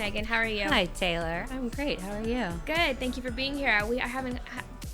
Megan. How are you? Hi, Taylor. I'm great. How are you? Good. Thank you for being here. I haven't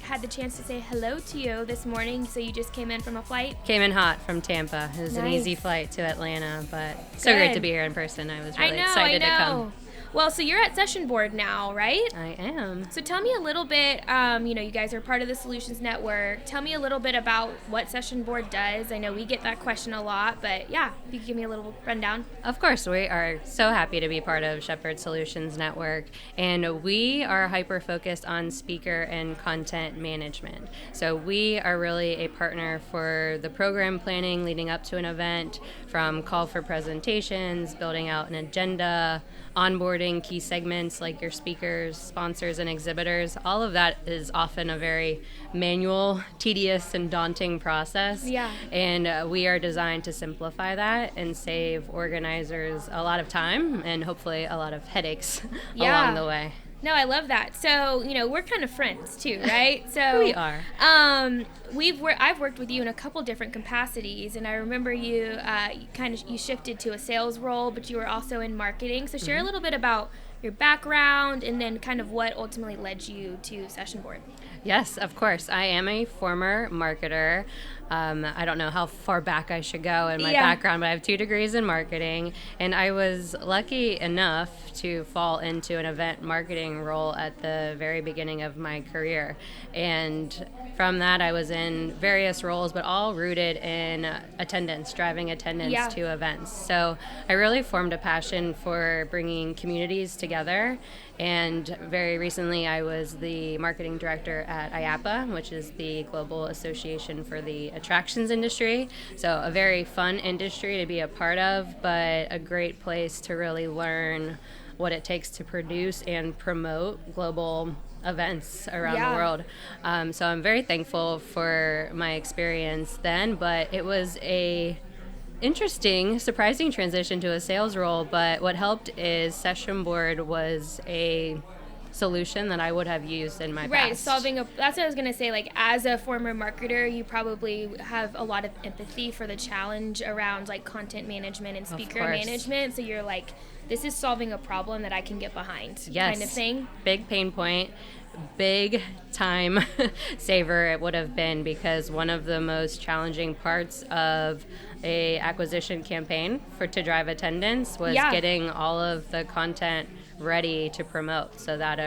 had the chance to say hello to you this morning, so you just came in from a flight? Came in hot from Tampa. It was an easy flight to Atlanta, but so great to be here in person. I was really excited to come. Well, so you're at SessionBoard now, right? I am. So tell me a little bit, you guys are part of the Solutions Network. Tell me a little bit about what SessionBoard does. I know we get that question a lot, but yeah, if you could give me a little rundown. Of course, we are so happy to be part of Shepherd Solutions Network, and we are hyper-focused on speaker and content management. So we are really a partner for the program planning leading up to an event, from call for presentations, building out an agenda, onboarding key segments like your speakers, sponsors, and exhibitors. All of that is often a very manual, tedious, and daunting process. Yeah. And we are designed to simplify that and save organizers a lot of time and hopefully a lot of headaches along the way. No, I love that. So, we're kind of friends too, right? So we are. I've worked with you in a couple different capacities, and I remember you you shifted to a sales role, but you were also in marketing. So share a little bit about your background and then kind of what ultimately led you to SessionBoard. Yes, of course. I am a former marketer. I don't know how far back I should go in my background, but I have 2 degrees in marketing, and I was lucky enough to fall into an event marketing role at the very beginning of my career. And from that, I was in various roles, but all rooted in attendance, driving attendance to events. So I really formed a passion for bringing communities together. And very recently, I was the marketing director at IAPA, which is the Global Association for the Attractions Industry. So a very fun industry to be a part of, but a great place to really learn what it takes to produce and promote global events around the world. So I'm very thankful for my experience then, but it was a interesting, surprising transition to a sales role, but what helped is SessionBoard was a solution that I would have used in my past. That's what I was going to say, like as a former marketer, you probably have a lot of empathy for the challenge around like content management and speaker management, so you're like, this is solving a problem that I can get behind, kind of thing. Big pain point. Big time saver it would have been, because one of the most challenging parts of a acquisition campaign to drive attendance was getting all of the content ready to promote. So that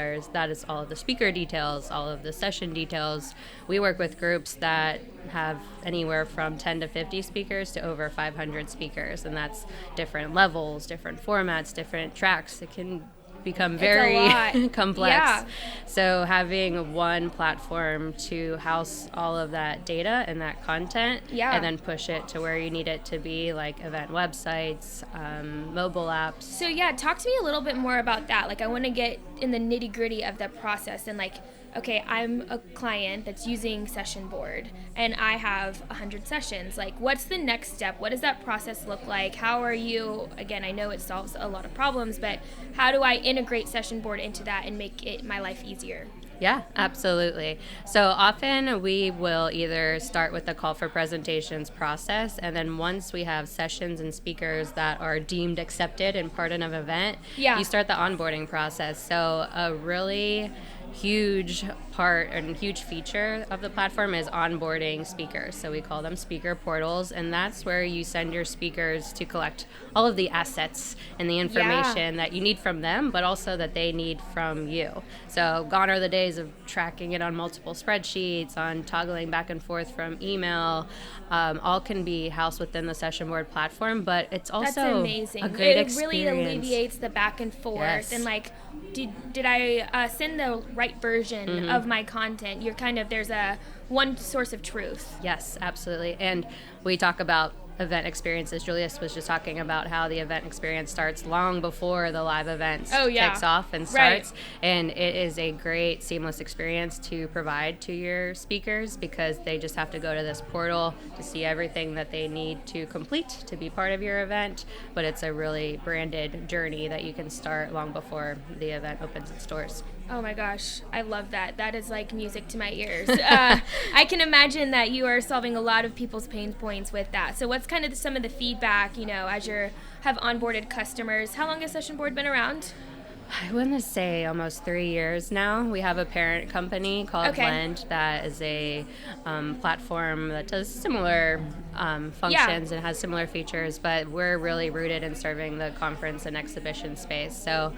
is all of the speaker details, all of the session details. We work with groups that have anywhere from 10 to 50 speakers to over 500 speakers, and that's different levels, different formats, different tracks. It can become very complex. Yeah. So having one platform to house all of that data and that content and then push it to where you need it to be, like event websites, mobile apps. So talk to me a little bit more about that. Like I want to get in the nitty gritty of the process and like, okay, I'm a client that's using SessionBoard and I have 100 sessions. Like, what's the next step? What does that process look like? How are you, again, I know it solves a lot of problems, but how do I integrate SessionBoard into that and make it my life easier? Yeah, absolutely. So often we will either start with the call for presentations process, and then once we have sessions and speakers that are deemed accepted and part of an event, you start the onboarding process. So a really huge part and huge feature of the platform is onboarding speakers. So we call them speaker portals, and that's where you send your speakers to collect all of the assets and the information that you need from them, but also that they need from you. So gone are the days of tracking it on multiple spreadsheets, on toggling back and forth from email. All can be housed within the SessionBoard platform, but it's also a great experience. It really alleviates the back and forth and like, did I send the right version of my content? There's a one source of truth. Yes, absolutely. And we talk about event experiences. Julius was just talking about how the event experience starts long before the live event kicks off and starts. And it is a great seamless experience to provide to your speakers, because they just have to go to this portal to see everything that they need to complete to be part of your event. But it's a really branded journey that you can start long before the event opens its doors. Oh my gosh, I love that. That is like music to my ears. I can imagine that you are solving a lot of people's pain points with that. So what's kind of some of the feedback, as you have onboarded customers? How long has SessionBoard been around? I want to say almost 3 years now. We have a parent company called Blend that is a platform that does similar functions and has similar features, but we're really rooted in serving the conference and exhibition space. So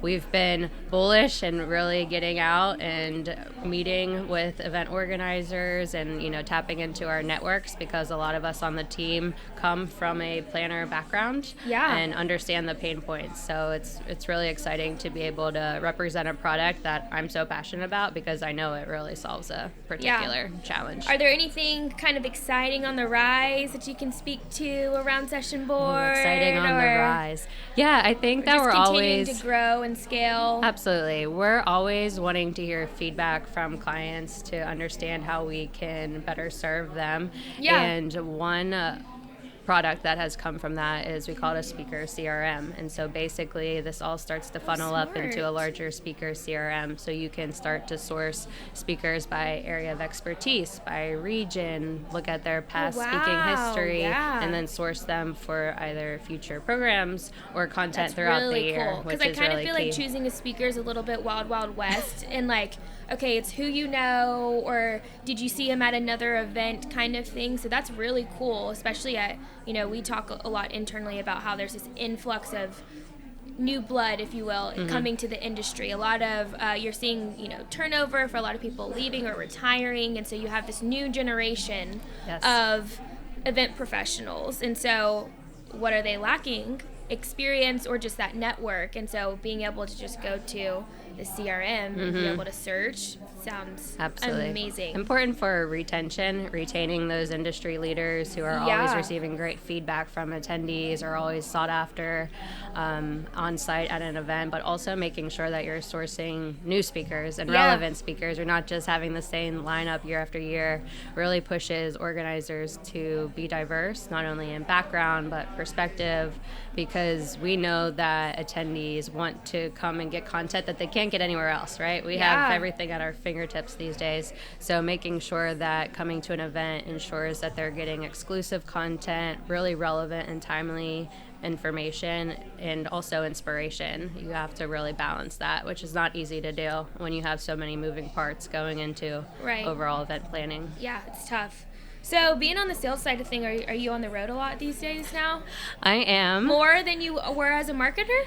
we've been bullish and really getting out and meeting with event organizers and, tapping into our networks, because a lot of us on the team come from a planner background and understand the pain points. So it's really exciting to be able to represent a product that I'm so passionate about, because I know it really solves a particular challenge. Are there anything kind of exciting on the rise that you can speak to around SessionBoard? Exciting on the rise. Yeah, I think that we're always continuing to grow and scale. Absolutely. We're always wanting to hear feedback from clients to understand how we can better serve them. Yeah. And one product that has come from that is we call it a speaker CRM. And so basically this all starts to funnel up into a larger speaker CRM, so you can start to source speakers by area of expertise, by region, look at their past speaking history, and then source them for either future programs or content throughout the year. Cool. Because I kind of feel like choosing a speaker is a little bit wild, wild west, and like, okay, it's who you know, or did you see him at another event kind of thing. So that's really cool, especially at, we talk a lot internally about how there's this influx of new blood, if you will, coming to the industry. A lot of, you're seeing, turnover for a lot of people leaving or retiring. And so you have this new generation of event professionals. And so what are they lacking? Experience or just that network. And so being able to just go to the CRM and be able to search sounds amazing. Important for retention, retaining those industry leaders who are always receiving great feedback from attendees, are always sought after on site at an event, but also making sure that you're sourcing new speakers and relevant speakers. You're not just having the same lineup year after year. Really pushes organizers to be diverse, not only in background but perspective, because we know that attendees want to come and get content that they can't get anywhere else, right? We have everything at our fingertips these days. So making sure that coming to an event ensures that they're getting exclusive content, really relevant and timely information, and also inspiration. You have to really balance that, which is not easy to do when you have so many moving parts going into overall event planning. Yeah, it's tough. So being on the sales side of thing, are you on the road a lot these days now? I am. More than you were as a marketer?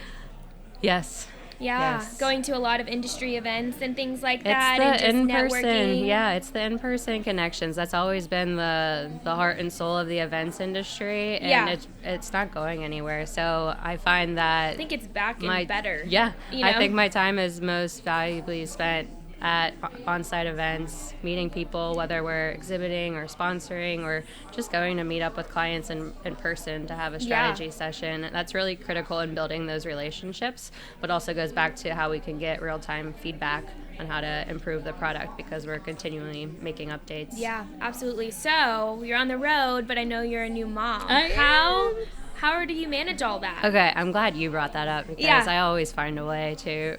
Yes. Yeah, yes. Going to a lot of industry events and things like that. It's the in-person, it's the in-person connections. That's always been the heart and soul of the events industry, and it's not going anywhere. So I find that I think it's back and better. Yeah, I think my time is most valuably spent at on-site events, meeting people, whether we're exhibiting or sponsoring or just going to meet up with clients in person to have a strategy session. That's really critical in building those relationships, but also goes back to how we can get real-time feedback on how to improve the product, because we're continually making updates. Yeah, absolutely. So you're on the road, but I know you're a new mom. How do you manage all that? Okay, I'm glad you brought that up, because I always find a way to...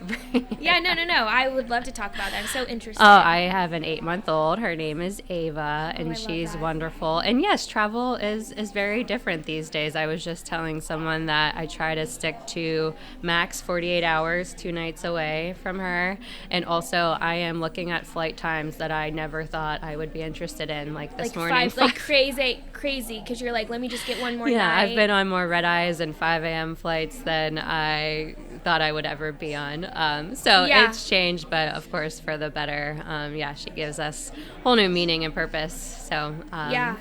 No. I would love to talk about that. I'm so interested. Oh, I have an 8-month-old. Her name is Ava, and she's wonderful. And yes, travel is very different these days. I was just telling someone that I try to stick to max 48 hours, 2 nights away from her. And also, I am looking at flight times that I never thought I would be interested in, like this morning. Crazy, because you're like, let me just get one more night. Yeah, I've been on more red eyes and 5 a.m. flights than I thought I would ever be on. It's changed, but of course for the better. She gives us whole new meaning and purpose. So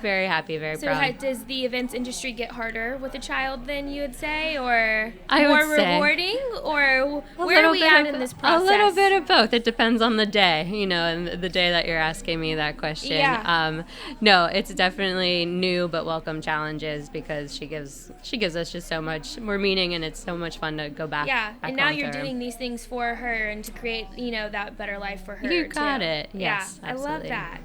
very happy, very proud. So does the events industry get harder with a child than you would say, or more rewarding, or where are we at in this process? A little bit of both. It depends on the day, and the day that you're asking me that question. Yeah. No, it's definitely new but welcome challenges, because she gives us just so much more meaning, and it's so much fun to go back. Yeah, and now you're doing these things for her and to create, that better life for her. You got it. Yes, absolutely. I love that.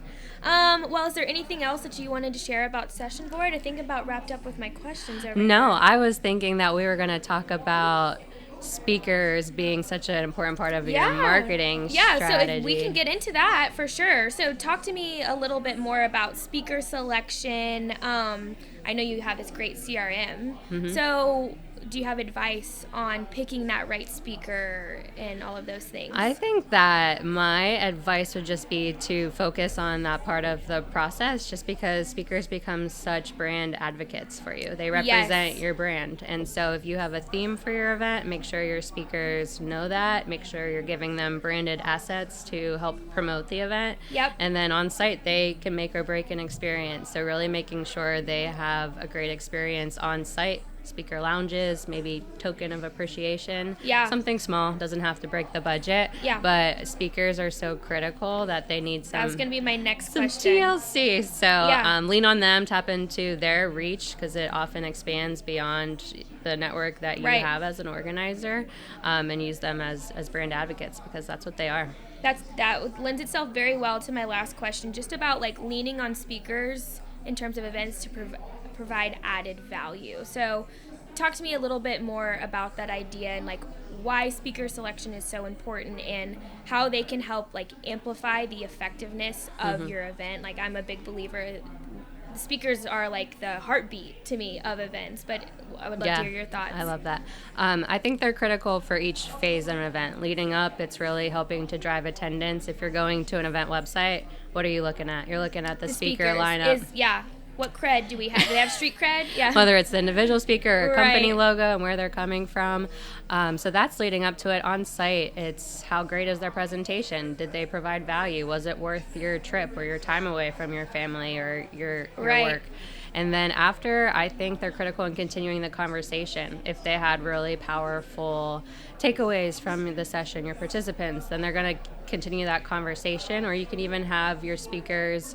Well, is there anything else that you wanted to share about SessionBoard? I think about wrapped up with my questions over here. No, I was thinking that we were going to talk about speakers being such an important part of your marketing strategy. So if we can get into that for sure. So talk to me a little bit more about speaker selection. I know you have this great CRM. Mm-hmm. So do you have advice on picking that right speaker and all of those things? I think that my advice would just be to focus on that part of the process, just because speakers become such brand advocates for you. They represent your brand. And so if you have a theme for your event, make sure your speakers know that. Make sure you're giving them branded assets to help promote the event. Yep. And then on site, they can make or break an experience. So really making sure they have a great experience on site. Speaker lounges, maybe token of appreciation. Yeah. Something small, doesn't have to break the budget. Yeah. But speakers are so critical that they need some. That's going to be my next some question. TLC. So lean on them, tap into their reach, because it often expands beyond the network that you have as an organizer, and use them as brand advocates, because that's what they are. That lends itself very well to my last question, just about like leaning on speakers in terms of events to provide added value. So talk to me a little bit more about that idea and like why speaker selection is so important and how they can help like amplify the effectiveness of your event. Like, I'm a big believer, the speakers are like the heartbeat to me of events, but I would love to hear your thoughts. I love that. I think they're critical for each phase of an event. Leading up, it's really helping to drive attendance. If you're going to an event website, what are you looking at? You're looking at the speaker lineup. What cred do we have? Do they have street cred? Yeah. Whether it's the individual speaker or company logo and where they're coming from. So that's leading up to it. On site, it's how great is their presentation? Did they provide value? Was it worth your trip or your time away from your family or your work? And then after, I think they're critical in continuing the conversation. If they had really powerful takeaways from the session, your participants, then they're going to continue that conversation. Or you can even have your speakers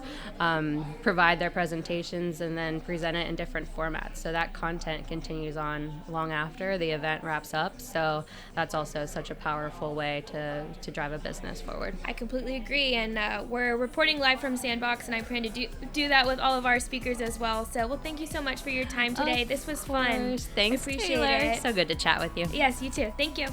provide their presentations and then present it in different formats. So that content continues on long after the event wraps up. So that's also such a powerful way to drive a business forward. I completely agree. And we're reporting live from Sandbox, and I plan to do that with all of our speakers as well. So, well, thank you so much for your time today. This was fun. Thanks, I appreciate Taylor. it. So good to chat with you. Yes, you too. Thank you.